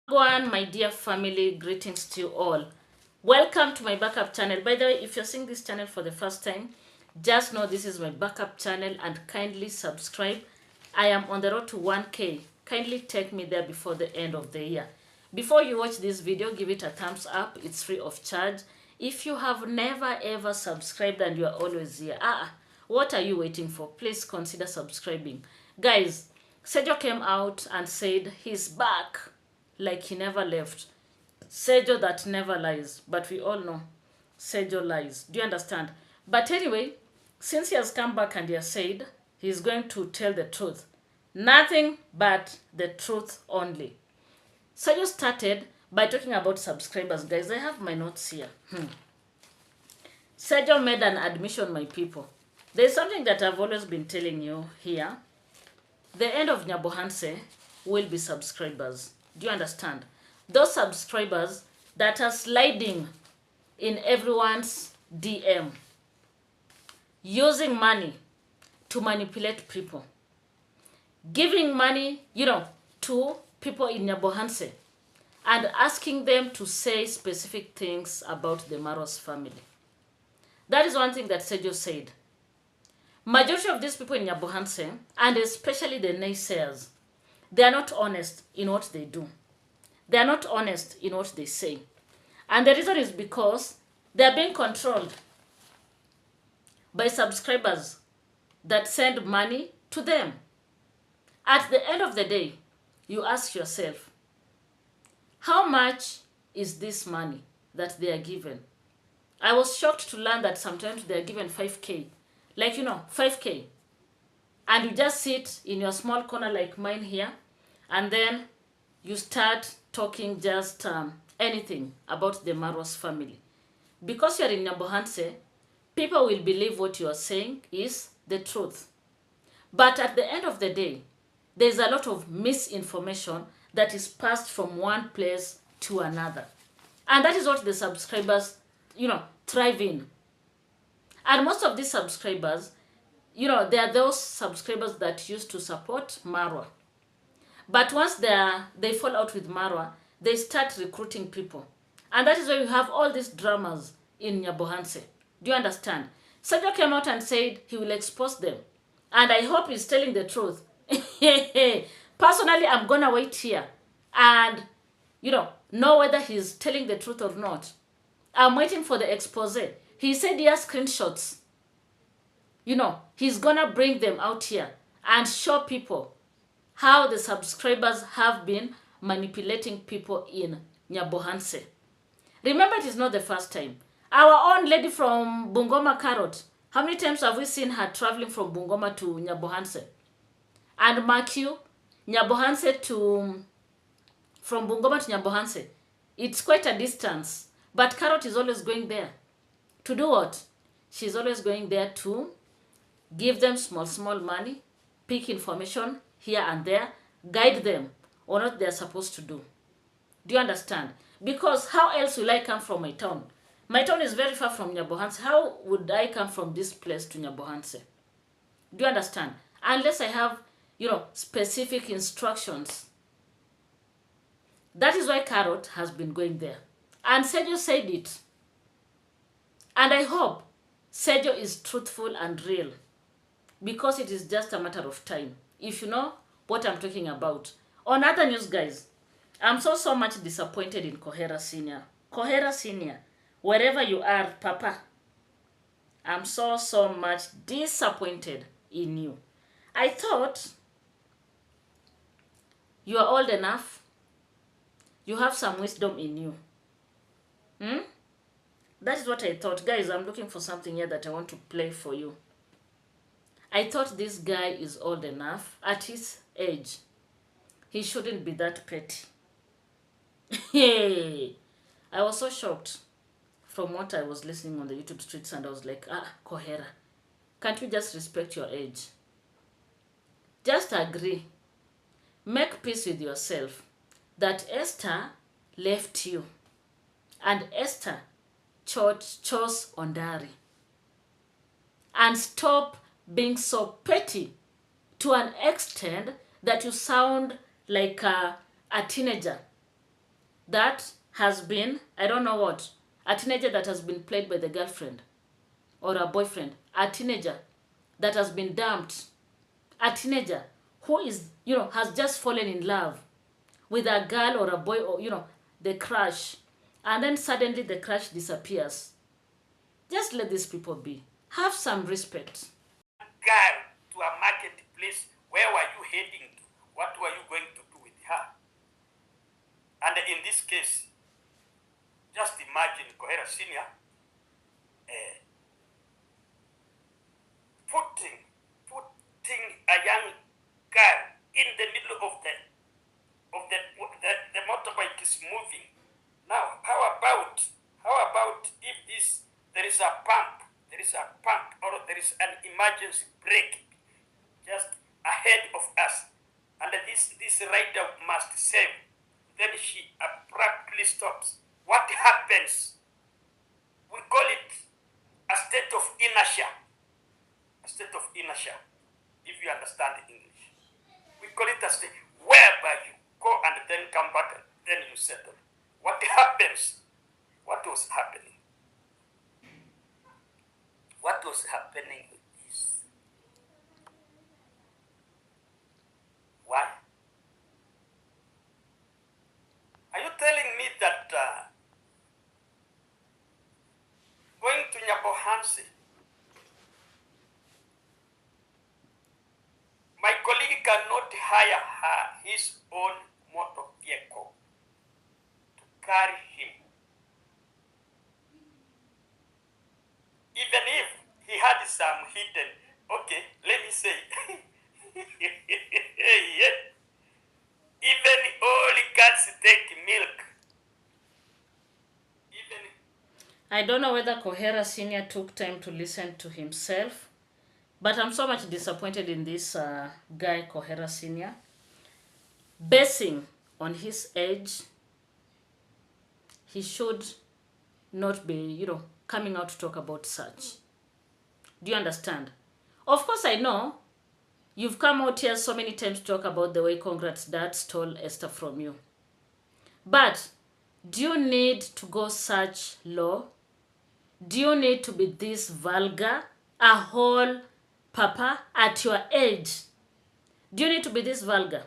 One, my dear family, greetings to you all. Welcome to my backup channel. By the way, if you're seeing this channel for the first time, just know this is my backup channel and kindly subscribe. I am on the road to 1K. Kindly take me there before the end of the year. Before you watch this video, give it a thumbs up. It's free of charge. If you have never ever subscribed and you are always here, what are you waiting for? Please consider subscribing. Guys, Sergio came out and said he's back like he never left. Sergio that never lies, but we all know Sergio lies. Do you understand? But anyway, since he has come back and he has said he's going to tell the truth, nothing but the truth only. Sergio started by talking about subscribers. Guys, I have my notes here. Sergio made an admission, my people. There's something that I've always been telling you here. The end of Nyabohanse will be subscribers. Do you understand? Those subscribers that are sliding in everyone's DM, using money to manipulate people, giving money, to people in Nyabohanse and asking them to say specific things about the Maros family. That is one thing that Sergio said. Majority of these people in Nyabohanse, and especially the naysayers, they are not honest in what they do. They are not honest in what they say. And the reason is because they are being controlled by subscribers that send money to them. At the end of the day, you ask yourself, how much is this money that they are given? I was shocked to learn that sometimes they are given 5K. 5K. And you just sit in your small corner like mine here, and then you start talking just anything about the Maros family. Because you're in Nyabohanse, people will believe what you are saying is the truth. But at the end of the day, there's a lot of misinformation that is passed from one place to another. And that is what the subscribers, thrive in. And most of these subscribers, they are those subscribers that used to support Marwa. But once they fall out with Marwa, they start recruiting people. And that is why you have all these dramas in Nyabohanse. Do you understand? Sergio came out and said he will expose them. And I hope he's telling the truth. Personally, I'm going to wait here and, know whether he's telling the truth or not. I'm waiting for the expose. He said he has screenshots. He's going to bring them out here and show people how the subscribers have been manipulating people in Nyabohanse. Remember, it is not the first time. Our own lady from Bungoma Carrot, how many times have we seen her traveling from Bungoma to Nyabohanse? And mark you, from Bungoma to Nyabohanse, it's quite a distance. But Carrot is always going there. To do what? She's always going there to give them small money, pick information here and there, guide them on what they're supposed to do. Do you understand? Because how else will I come from my town? My town is very far from Nyabohanse. How would I come from this place to Nyabohanse? Do you understand? Unless I have, specific instructions. That is why Carrot has been going there. And Sergio said it. And I hope Sergio is truthful and real. Because it is just a matter of time. If you know what I'm talking about. On other news, guys, I'm so much disappointed in Kohera Senior. Kohera Senior, wherever you are, Papa, I'm so much disappointed in you. I thought you are old enough. You have some wisdom in you. That is what I thought. Guys, I'm looking for something here that I want to play for you. I thought this guy is old enough. At his age, he shouldn't be that petty. Hey, I was so shocked from what I was listening on the YouTube streets, and I was like, Kohera, can't you just respect your age? Just agree. Make peace with yourself that Esther left you and Esther chose Ondari. And stop being so petty to an extent that you sound like a teenager that has been, I don't know what, a teenager that has been played by the girlfriend or a boyfriend, a teenager that has been dumped, a teenager who is, has just fallen in love with a girl or a boy, or, the crush, and then suddenly the crush disappears. Just let these people be. Have some respect. Girl to a marketplace, where were you heading to? What were you going to do with her? And in this case, just imagine Kohera Senior putting a young girl in the middle of the motorbike is moving. Now, how about if there is a pump, or there is an emergency brake just ahead of us, and this rider must save. Then she abruptly stops. What happens? We call it a state of inertia. A state of inertia, if you understand English. We call it a state whereby you go and then come back and then you settle. What happens? What was happening? What was happening with this? Why? Are you telling me that going to Nyabohansi, my colleague cannot hire his own motor vehicle to carry him? Even if he had some hidden, okay, let me say, even all cats take milk. I don't know whether Kohera Senior took time to listen to himself, but I'm so much disappointed in this guy, Kohera Senior. Basing on his age, he should not be, coming out to talk about such. Do you understand? Of course, I know you've come out here so many times to talk about the way Congrats Dad stole Esther from you. But do you need to go such low? Do you need to be this vulgar? A whole papa at your age? Do you need to be this vulgar?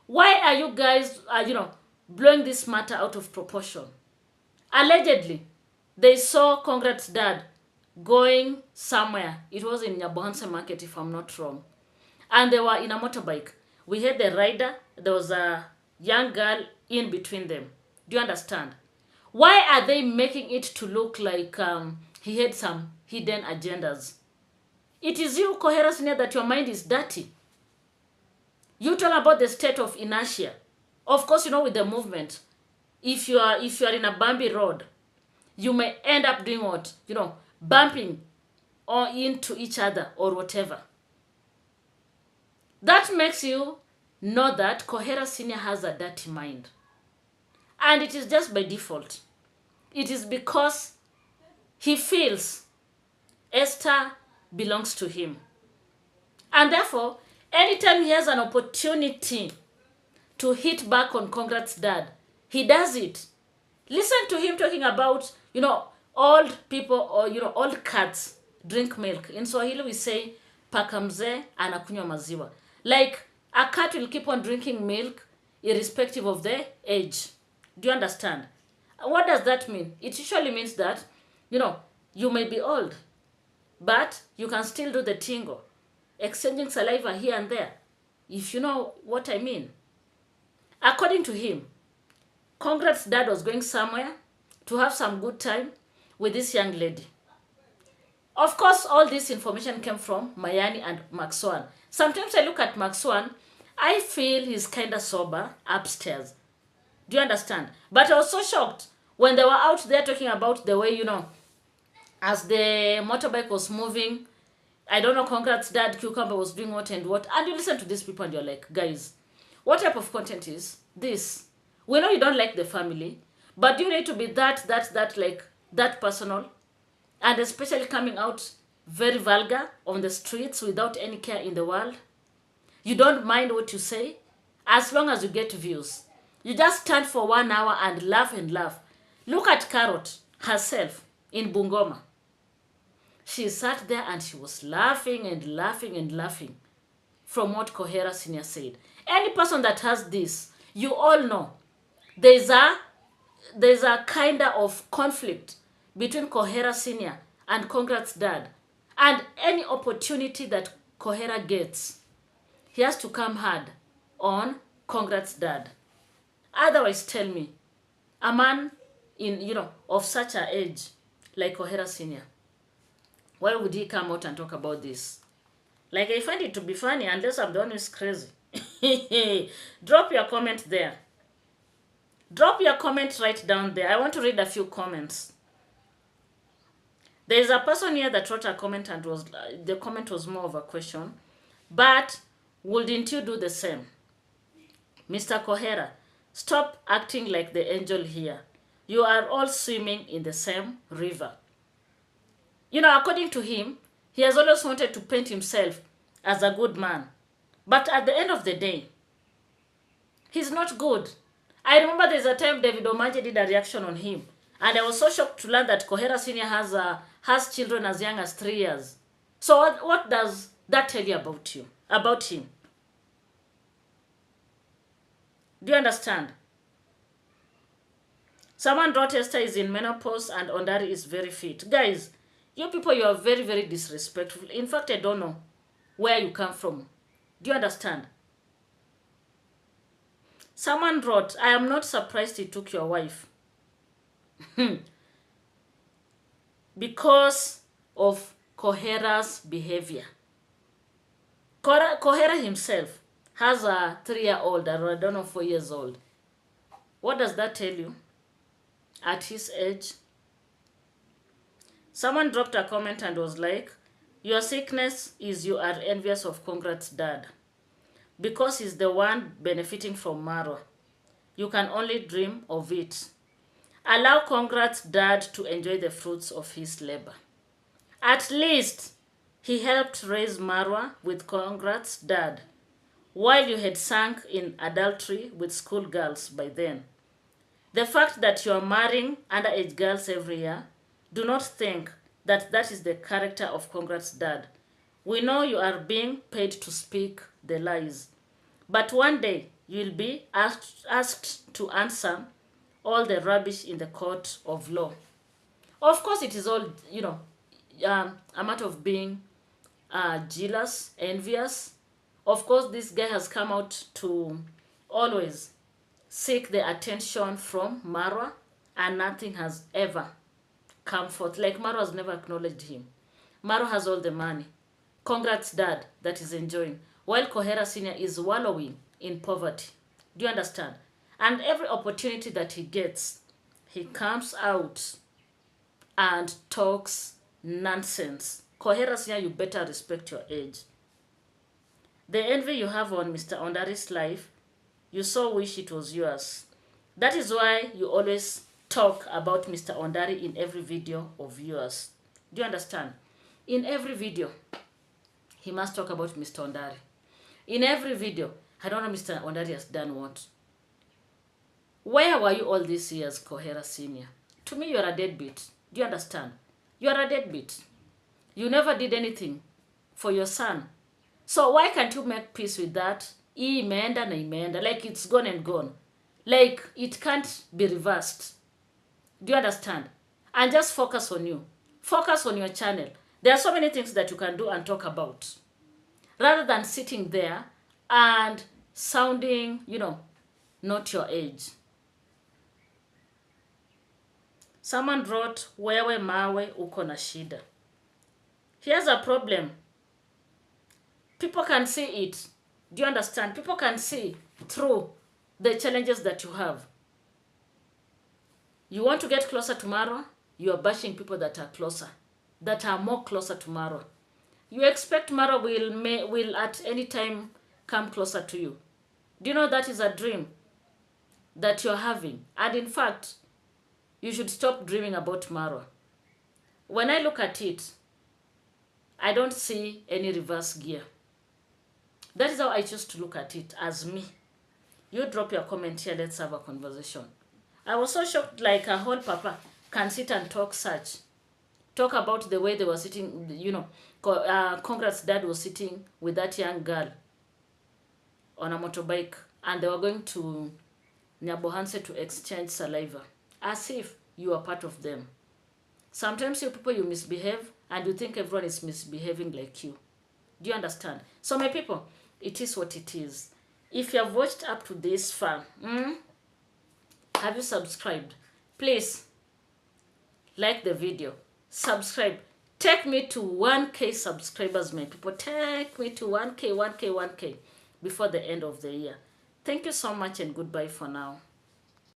Why are you guys, blowing this matter out of proportion? Allegedly, they saw Congrats Dad going somewhere. It was in Nyabohanse Market, if I'm not wrong. And they were in a motorbike. We had the rider. There was a young girl in between them. Do you understand? Why are they making it to look like he had some hidden agendas? It is you, Kohera Senior, that your mind is dirty. You talk about the state of inertia. Of course, with the movement. If you are in a bumpy road, you may end up doing what? Bumping or into each other or whatever. That makes you know that Kohera Senior has a dirty mind. And it is just by default. It is because he feels Esther belongs to him. And therefore, anytime he has an opportunity to hit back on Congrats Dad, he does it. Listen to him talking about, old people or, old cats drink milk. In Swahili we say, paka mzee anakunywa maziwa. Like, a cat will keep on drinking milk irrespective of their age. Do you understand? What does that mean? It usually means that, you may be old, but you can still do the tingle, exchanging saliva here and there, if you know what I mean. According to him, Congrats Dad was going somewhere to have some good time with this young lady. Of course, all this information came from Mayani and Maxwan. Sometimes I look at Maxwan, I feel he's kind of sober upstairs. Do you understand? But I was so shocked when they were out there talking about the way, as the motorbike was moving, I don't know, Congrats Dad, Cucumber was doing what and what. And you listen to these people and you're like, guys, what type of content is this? We know you don't like the family, but do you need to be that personal? And especially coming out very vulgar on the streets without any care in the world? You don't mind what you say? As long as you get views. You just stand for 1 hour and laugh and laugh. Look at Carrot herself in Bungoma. She sat there and she was laughing and laughing and laughing from what Kohera Senior said. Any person that has this, you all know, there's a kind of conflict between Kohera Senior and Congrats Dad. And any opportunity that Kohera gets, he has to come hard on Congrats Dad. Otherwise, tell me, a man of such an age like Kohera Senior, why would he come out and talk about this? Like, I find it to be funny, unless I'm the one who's crazy. Drop your comment there. Drop your comment right down there. I want to read a few comments. There is a person here that wrote a comment and the comment was more of a question. But wouldn't you do the same? Mr. Kohera, stop acting like the angel here. You are all swimming in the same river. According to him, he has always wanted to paint himself as a good man. But at the end of the day, he's not good. I remember there's a time David Omaje did a reaction on him. And I was so shocked to learn that Kohera Senior has children as young as 3 years. So what does that tell you about him? Do you understand? Someone wrote Esther is in menopause and Ondari is very fit. Guys, you people, you are very, very disrespectful. In fact, I don't know where you come from. Do you understand? Someone wrote, I am not surprised he took your wife. Because of Kohera's behavior. Kohera himself has a 3-year-old, or I don't know, 4 years old. What does that tell you? At his age? Someone dropped a comment and was like, your sickness is you are envious of Congrats Dad. Because he's the one benefiting from Marwa. You can only dream of it. Allow Congrats Dad to enjoy the fruits of his labor. At least he helped raise Marwa with Congrats Dad, while you had sunk in adultery with schoolgirls by then. The fact that you are marrying underage girls every year, do not think that that is the character of Congrats Dad. We know you are being paid to speak the lies. But one day, you'll be asked to answer all the rubbish in the court of law. Of course, it is all, a matter of being jealous, envious. Of course, this guy has come out to always seek the attention from Marwa, and nothing has ever come forth. Like, Marwa has never acknowledged him. Marwa has all the money. Congrats Dad that is enjoying, while Kohera Senior is wallowing in poverty. Do you understand? And every opportunity that he gets, he comes out and talks nonsense. Kohera Senior, you better respect your age. The envy you have on Mr. Ondari's life, you so wish it was yours. That is why you always talk about Mr. Ondari in every video of yours. Do you understand? In every video, he must talk about Mr. Ondari. In every video, I don't know Mr. Ondari has done what. Where were you all these years, Kohera Senior? To me, you are a deadbeat. Do you understand? You are a deadbeat. You never did anything for your son. So why can't you make peace with that? Imeenda na imeenda. Like, it's gone and gone. Like, it can't be reversed. Do you understand? And just focus on you. Focus on your channel. There are so many things that you can do and talk about. Rather than sitting there and sounding, not your age. Someone wrote, wewe mawe uko na shida. Here's a problem. People can see it. Do you understand? People can see through the challenges that you have. You want to get closer to Marwa, you are bashing people that are closer, that are more closer to Marwa. You expect Marwa will at any time come closer to you. Do you know that is a dream that you're having? And in fact, you should stop dreaming about Marwa. When I look at it, I don't see any reverse gear. That is how I choose to look at it, as me. You drop your comment here. Let's have a conversation. I was so shocked, like a whole papa can sit and talk about the way they were sitting, Congrats dad was sitting with that young girl on a motorbike, and they were going to Nyabohanse to exchange saliva, as if you are part of them. Sometimes you people, you misbehave and you think everyone is misbehaving like you. Do you understand? So my people, it is what it is. If you have watched up to this far, have you subscribed? Please like the video, subscribe. Take me to 1K subscribers, my people. Take me to 1K before the end of the year. Thank you so much and goodbye for now.